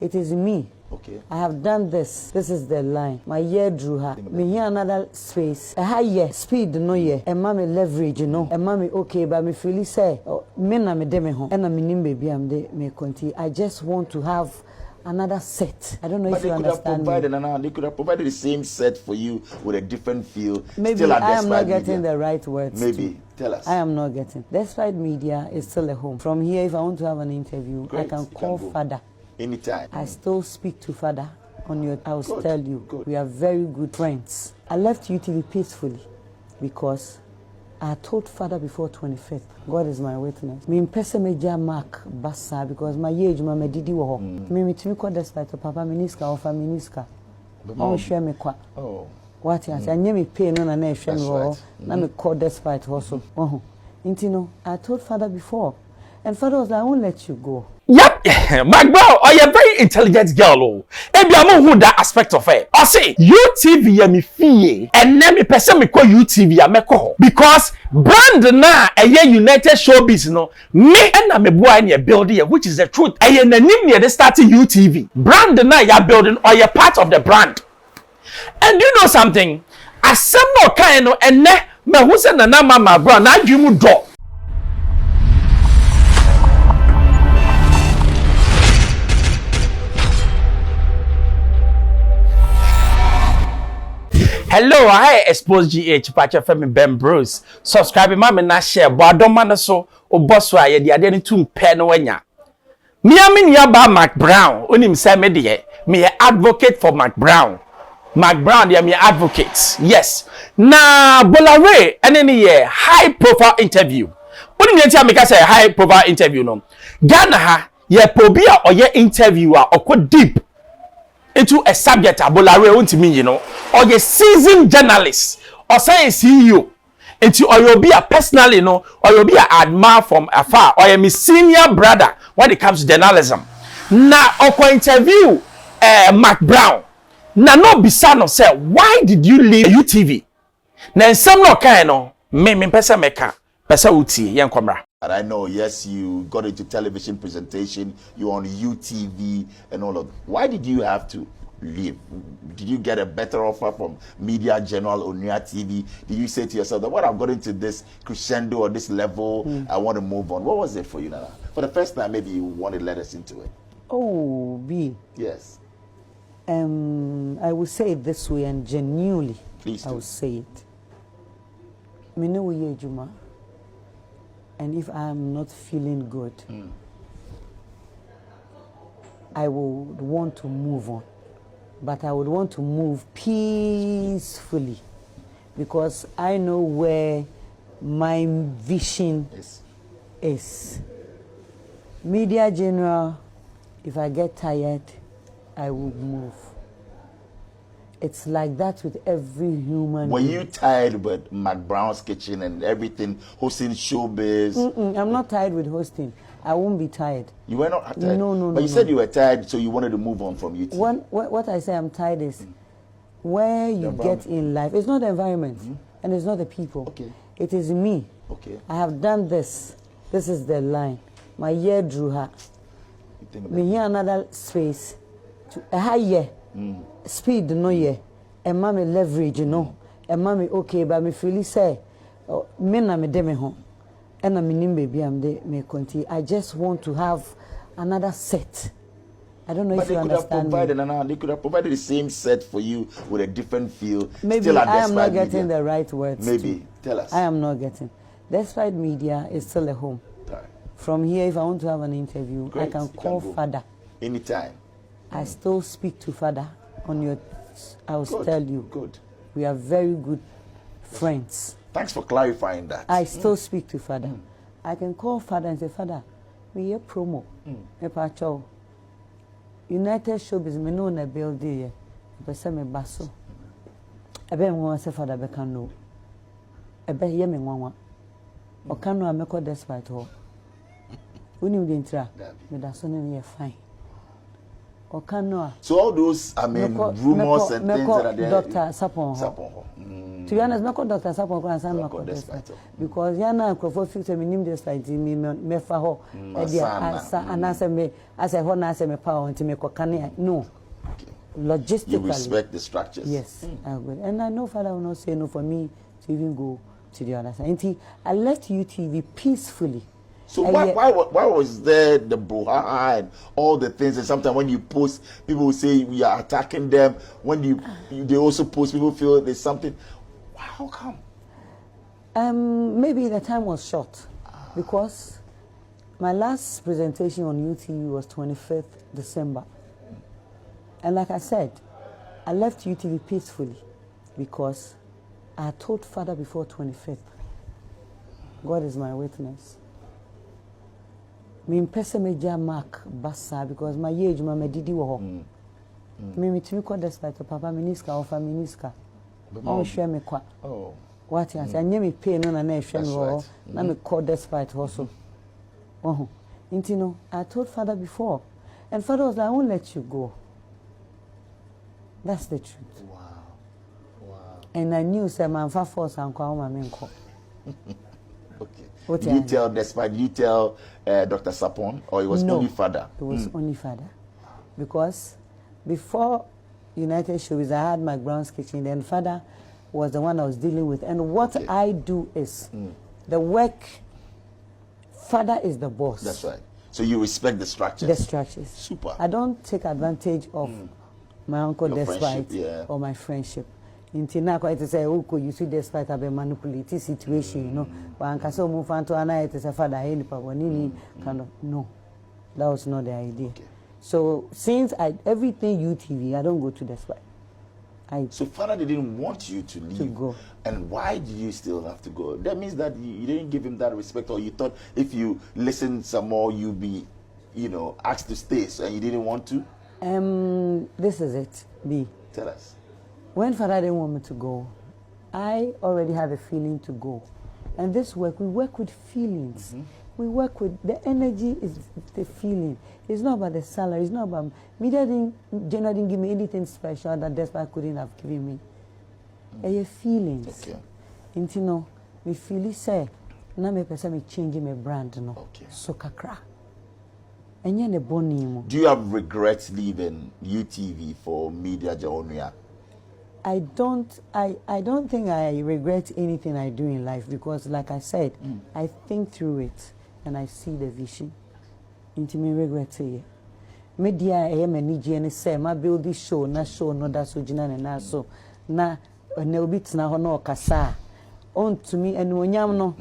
It is me. Okay. I have done this. This is the line. My year drew her. Me here another space. A higher speed no ye. A mommy leverage no. A mommy okay, but me feel say me na me de me home. And me nim baby am de me continue. I just want to have another set. I don't know if you understand me. They could have provided the same set for you with a different feel. Maybe still I am not getting the right words. Maybe. Tell us. I am not getting. Despite media, is still a home. From here, if I want to have an interview, Great. I can call Fadda. Anytime. I still speak to Fadda on your. I will Good. tell you, Good. we are very good friends. I left UTV peacefully because I told Fadda before 25th. God is my witness. Me impese meja mark basa because my age ma medidi wo ho. Me mitimi ko despite papa minister offer minister. On share me kwa. Oh. What you say? Anya me pay no na na hwe me wo. Na me call despite also. Oh. Intino, I told Fadda before. And Fadda was like, I won't let you go. Yep, Mcbrown, oh, you're a very intelligent girl, oh. Ebi amo who that aspect of her. I say UTV ya mi fie, and then me person me call UTV ya me call because brand na eye United Showbiz no. Me and me boy in building which is the truth. Eye na nim near the starting UTV. Brand na ya building or you part of the brand. And you know something? Asem no kind no ene me who say na na Mcbrown na adwemu do. Hello, I Xposed GH Pacha Femi Ben Bruce. Subscribe mama na share bo adoma no so oboso aye de ade ne tum pe no wanya. Me amini aba Mcbrown, onim say me de me advocate for Mcbrown. Mcbrown dey me advocate. Yes. Na Bolare eneni ye high profile interview. Onim yenti ameka say high profile interview no. Ghana ha ye pobi a oye interviewer okọ deep into a subject Bolare untimi you know or a seasoned journalist or say a CEO into or you'll be a personally you know or you'll be an admirer from afar or a senior brother when it comes to journalism na oko interview Mcbrown na no bisa no say why did you leave UTV na some no kind no me person meka person uti yen komra. And I know, yes, you got into television presentation, you're on UTV and all of that. Why did you have to leave? Did you get a better offer from Media General or Nia TV? Did you say to yourself that, what I've got into this crescendo or this level, I want to move on? What was it for you, Nana? For the first time, maybe you want to let us into it. Oh, B. Yes. I will say it this way and genuinely. Please do. I will say it. Me know ye Juma. And if I am not feeling good, I would want to move on. But I would want to move peacefully because I know where my vision is. Media General, if I get tired, I will move. It's like that with every human. Were you tired with Mcbrown's Kitchen and everything, hosting Showbiz? I'm not tired with hosting. I won't be tired. You were not tired? No. But you said you were tired, so you wanted to move on from UTV. What I say I'm tired is where you get in life. It's not the environment and it's not the people. Okay. It is me. Okay. I have done this. This is the line. My year drew her. Me here another space. A higher speed no ye. A mommy leverage no. A mommy okay, but me feel say me na me de me home. And I mean baby am de me continue. I just want to have another set. I don't know if you understand me. They could have provided the same set for you with a different feel. Maybe still I am not getting the right words. Maybe. Tell us. I am not getting. Despite media, is still a home. Right. From here, if I want to have an interview, Great. I can call Fadda. Anytime. I still speak to Fadda on your. I will tell you. Good. We are very good friends. Thanks for clarifying that. I still speak to Fadda. I can call Fadda and say, Fadda, we hear promo. United Showbiz, me know na building here. But say me basso. I bet me want to say Fadda be can know. I bet hear me want. O can know I make all despite all. When you didn't try, me that's only fine. or canoa. So all those, I mean, rumors and things that are there. Dr. Sapon. To be honest, Mako Dr. Sapon and San Mako Despite. Because Yana Crofo fixed me name despite me mefaho. And answer me as a honor as a power and to make a canny. No. Logistically. You respect the structures. Yes, I will. And I know Father will not say no for me to even go to the other side. I left UTV peacefully. So why was there the brouhaha and all the things? And sometimes when you post, people will say we are attacking them. When they also post, people feel there's something. How come? Maybe the time was short because my last presentation on UTV was 25th December. And like I said, I left UTV peacefully because I told Father before 25th. God is my witness. Me mpese meja mark basa because my age ma medidi wo ho. Me timi ko despite papa miniska or faminiska. On share me kwa. Oh. What you say? Anya me pay no na hwe me wo. Na me call despite also. Oh. Intino, I told Father before. And Father was like, I won't let you go. That's the truth. Wow. Wow. And I knew say man fa force and kwa ma me nko. Okay. Did you tell despite you tell Dr. Sapon or it was only Fadda? It was only Fadda. Because before United Showbiz, I had Mcbrown's kitchen, then Fadda was the one I was dealing with. And what I do is the work, Fadda is the boss. That's right. So you respect the structures. The structures. Super. I don't take advantage of my uncle despite or my friendship. Until now, quite to say, oh, you see, despite a manipulative situation, you know, but I can so move on to another. It is a Fadda, any problem, kind of no, that was not the idea. Okay. So since everything UTV, I don't go to despite. So Fadda didn't want you to leave. To go. And why did you still have to go? That means that you didn't give him that respect, or you thought if you listen some more, you'd be, asked to stay, so and you didn't want to. This is it. B. Tell us. When Fadda didn't want me to go, I already had a feeling to go. And this work, we work with feelings. We work with, the energy is the feeling. It's not about the salary, it's not about, media generally didn't give me anything special that despite couldn't have given me. Your feelings. Okay. And me feel it say, now me person me changing my brand, no. Okay. So kakra. And you're the bonimo. Do you have regrets leaving UTV for media journal? I don't think I regret anything I do in life because, like I said, I think through it and I see the vision. Into me regret here. Media I am a Nigerian say my build this show no that's so jinan na so na bit na no kasa on to me and when no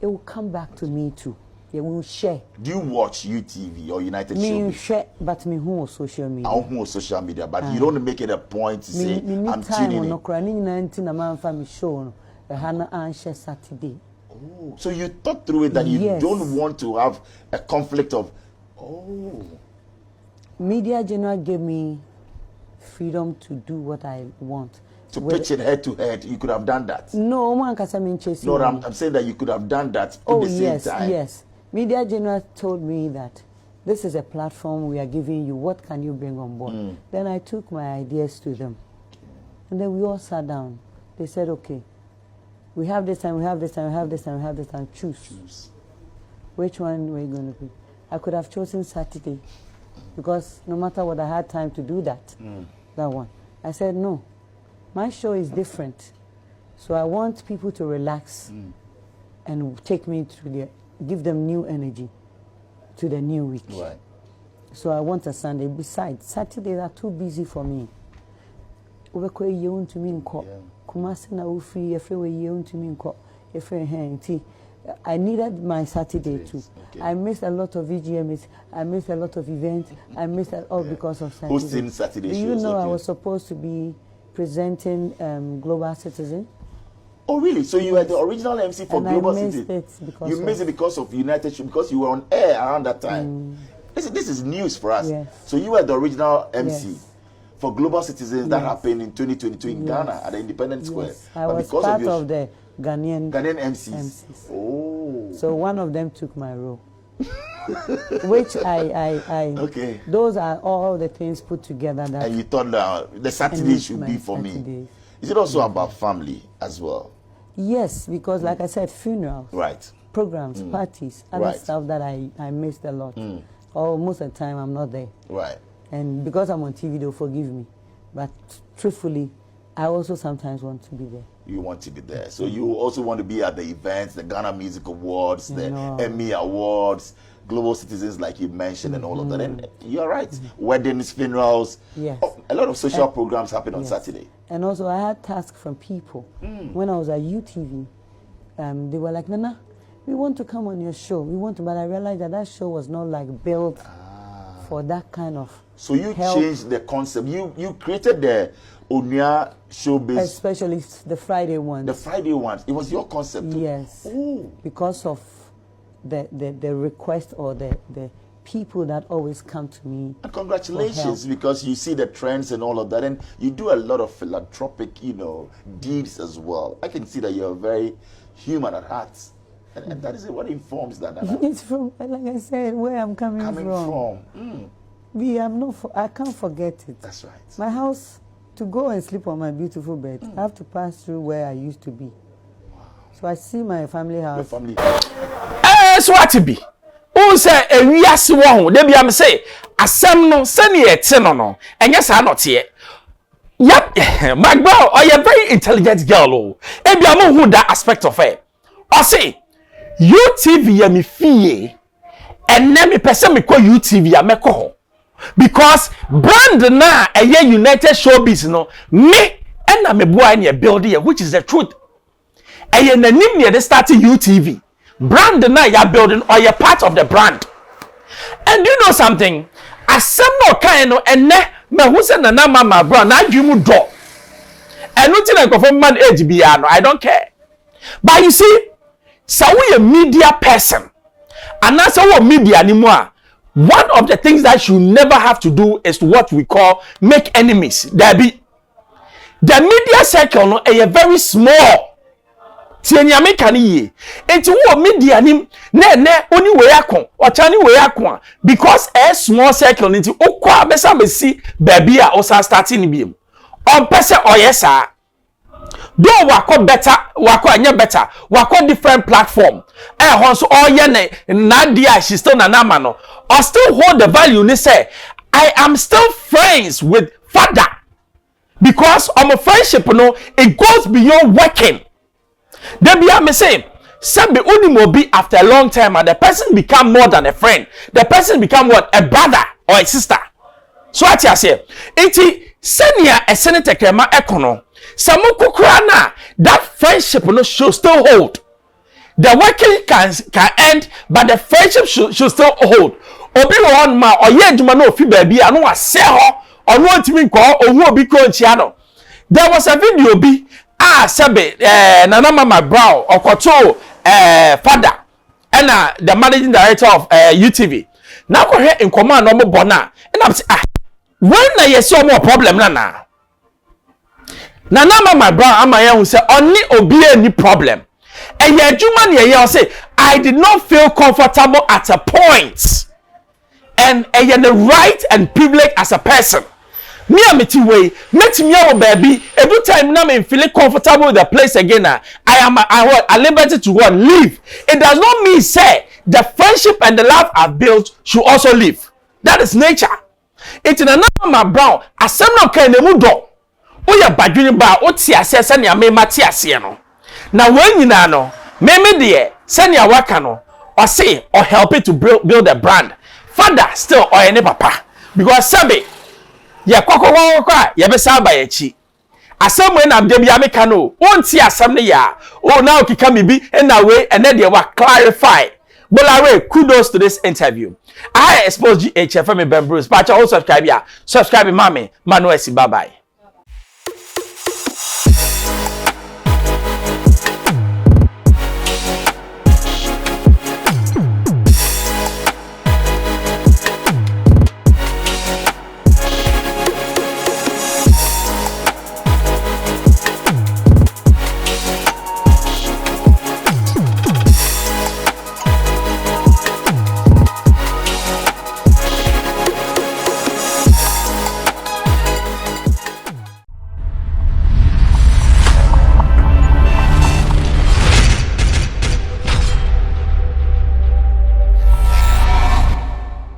it will come back to me too. We will share. Do you watch UTV or United Showbiz? Me share, but me who social media. I who social media, but you don't make it a point to say I'm tuning in. No crying 19 a man family show. Hana answer Saturday. Oh, so you thought through it that you don't want to have a conflict of. Oh. Media General gave me freedom to do what I want. To pitch it head to head, you could have done that. No, one can say me chasing. No, I'm saying that you could have done that at the same time. Yes. Media General told me that this is a platform we are giving you. What can you bring on board? Then I took my ideas to them. And then we all sat down. They said, okay, we have this time, we have this time, we have this time, we have this time. Choose. Which one were you going to pick? I could have chosen Saturday because no matter what, I had time to do that. That one. I said, no, my show is different. So I want people to relax and take me through give them new energy to the new week. Right. So I want a Sunday. Besides, Saturdays are too busy for me. I needed my Saturday too. Okay. I missed a lot of VGMs. I missed a lot of events. I missed it all because of Saturday. Hosting Saturday shows. You know, I was supposed to be presenting Global Citizen. Oh, really? So you were the original MC for Global Citizen? You missed it because of United Showbiz, because you were on air around that time. This is news for us. Yes. So you were the original MC for Global Citizens that happened in 2022 in Ghana at the Independence Square. I was part of the Ghanaian MCs. Oh. So one of them took my role. which I Okay. those are all the things put together that. And you thought the Saturday should be for me. Saturdays. Is it also about family as well? Yes, because like I said, funerals, Right. programs, parties, other Right. stuff that I missed a lot. Or most of the time I'm not there. Right. And because I'm on TV, they'll forgive me. But truthfully, I also sometimes want to be there. You want to be there. So you also want to be at the events, the Ghana Music Awards, the Emmy Awards, Global Citizens, like you mentioned, and all of that. And you're right. Weddings, funerals. Yes. Oh, a lot of social programs happen on Saturday. And also, I had tasks from people. When I was at UTV, they were like, Nana, we want to come on your show. We want to, but I realized that show was not like built for that kind of. So you changed the concept. You created the Onia Showbiz. Especially the Friday ones. The Friday ones. It was your concept too. Yes. Ooh. Because of the request or the people that always come to me. And congratulations, because you see the trends and all of that, and you do a lot of philanthropic, deeds as well. I can see that you're very human at heart, and that is what informs that. It's from, like I said, where I'm coming from. I can't forget it. That's right. My house, to go and sleep on my beautiful bed, I have to pass through where I used to be. Wow. So I see my family house. Your family. So what to be? Who say a we as one? They be am say asem no send ye te no. And yes, I not here. Yep, Mcbrown, are you a very intelligent girl? Oh, and be am who that aspect of it. I say UTV ya me fie, and then me person me call UTV ya me call. Because brand na a United Showbiz no me and me boy near building, which is the truth. And you name near the starting UTV. Brand na you're building or you're part of the brand. And you know something? As some no kind of and me who say na Mcbrown na you mu do. And nothing like of man age be no, I don't care. But you see, so we a media person. And that's our media anymore. One of the things that you never have to do is what we call make enemies. There be the media circle no a very small. Tianyame kaniye enti wo media nim na oni we akon o chani we akon because a small circle nti okwa abesa besi baby a o starting biem on pese oyesa do wako better wako anya better wako different platform hon so oye na dia she still na nama no or still hold the value ni say I am still friends with Fadda because our friendship no it goes beyond working. They be me say, Sabi only be after a long time and the person become more than a friend. The person become what? A brother or a sister. So what you say? Iti senior a senator krema ekono. Samu kukrana that friendship no should still hold. The working can end, but the friendship should still hold. Obi one ma or ye juma no fi baby anu wa se ho or no ntimi nko ohu obi ko nchia no. There was a video be Sabe Nana Mcbrown okoto Fadda and the managing director of UTV. Now go here in command no mo bona and I'm say when na yes more problem na Nana Mcbrown amaya who say only obi any problem. And ye adwuma na ye say I did not feel comfortable at a point. And ye the right and privilege as a person. Me ameti way, met me our baby. Every time now I'm feeling comfortable with the place again. I am at liberty to go and live. It does not mean say the friendship and the love I've built should also live. That is nature. It's in another Mcbrown. As some no can do. Oh ya badwini ba o ti ase se ne me mate ase no. Na when you know, me de se ne waka no. Or say or help it to build a brand. Fadda still or any papa because sabe ye kwakwa ye be sa ba ye chi asem we na de bia meka no wonti asem ne ya o na okika me bi na we ene de wa clarify bolare kudos to this interview. I Xposed GH FM Ben Bruce but also subscribe ya subscribe mama Manuel si bye bye.